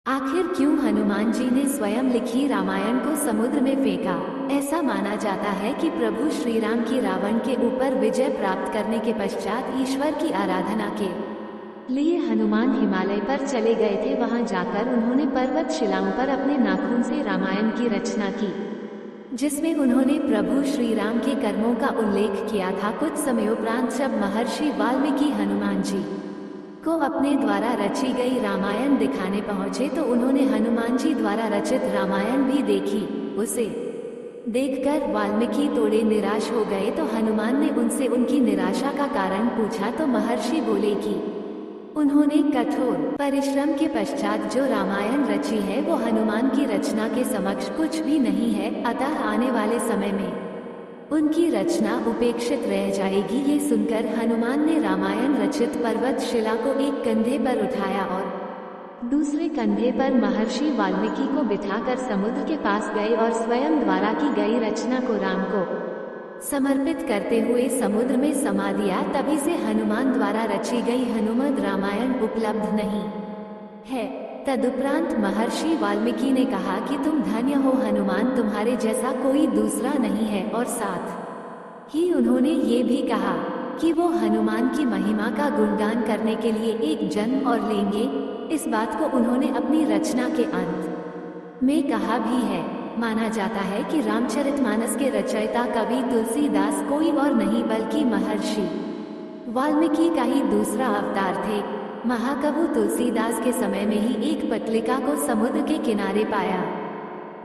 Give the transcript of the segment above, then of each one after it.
आखिर क्यों हनुमान जी ने स्वयं लिखी रामायण को समुद्र में फेंका? ऐसा माना जाता है कि प्रभु श्री राम की रावण के ऊपर विजय प्राप्त करने के पश्चात ईश्वर की आराधना के लिए हनुमान हिमालय पर चले गए थे। वहां जाकर उन्होंने पर्वत शिलाओं पर अपने नाखून से रामायण की रचना की, जिसमें उन्होंने प्रभु श्री राम के कर्मों का उल्लेख किया था। कुछ समयोपरांत जब महर्षि वाल्मीकि हनुमान जी को अपने द्वारा रची गई रामायण दिखाने पहुंचे तो उन्होंने हनुमान जी द्वारा रचित रामायण भी देखी। उसे देखकर वाल्मीकि थोड़े निराश हो गए तो हनुमान ने उनसे उनकी निराशा का कारण पूछा तो महर्षि बोले कि उन्होंने कठोर परिश्रम के पश्चात जो रामायण रची है वो हनुमान की रचना के समक्ष कुछ भी नहीं है, अतः आने वाले समय में उनकी रचना उपेक्षित रह जाएगी। ये सुनकर हनुमान ने रामायण रचित पर्वत शिला को एक कंधे पर उठाया और दूसरे कंधे पर महर्षि वाल्मीकि को बिठाकर समुद्र के पास गए और स्वयं द्वारा की गई रचना को राम को समर्पित करते हुए समुद्र में समा दिया। तभी से हनुमान द्वारा रची गई हनुमद रामायण उपलब्ध नहीं है। तदुपरांत महर्षि वाल्मीकि ने कहा कि तुम धन्य हो हनुमान, तुम्हारे जैसा कोई दूसरा नहीं है। और साथ ही उन्होंने ये भी कहा कि वो हनुमान की महिमा का गुणगान करने के लिए एक जन्म और लेंगे। इस बात को उन्होंने अपनी रचना के अंत में कहा भी है। माना जाता है कि रामचरितमानस के रचयिता कवि तुलसीदास कोई और नहीं बल्कि महर्षि वाल्मीकि का ही दूसरा अवतार थे। महाकवि तुलसीदास के समय में ही एक पट्टिका को समुद्र के किनारे पाया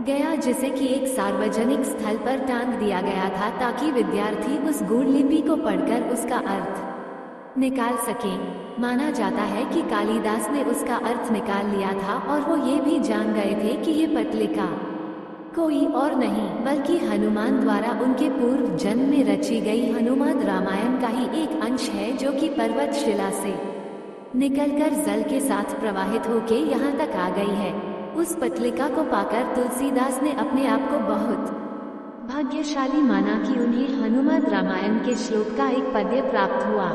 गया, जिसे कि एक सार्वजनिक स्थल पर टांग दिया गया था ताकि विद्यार्थी उस गूढ़ लिपि को पढ़कर उसका अर्थ निकाल सकें। माना जाता है कि कालिदास ने उसका अर्थ निकाल लिया था और वो ये भी जान गए थे कि ये पट्टिका कोई और नहीं बल्कि हनुमान द्वारा उनके पूर्व जन्म में रची गई हनुमद रामायण का ही एक अंश है, जो कि पर्वत शिला से निकलकर जल के साथ प्रवाहित होके यहाँ तक आ गई है। उस पट्टिका को पाकर तुलसीदास ने अपने आप को बहुत भाग्यशाली माना कि उन्हें हनुमद रामायण के श्लोक का एक पद्य प्राप्त हुआ।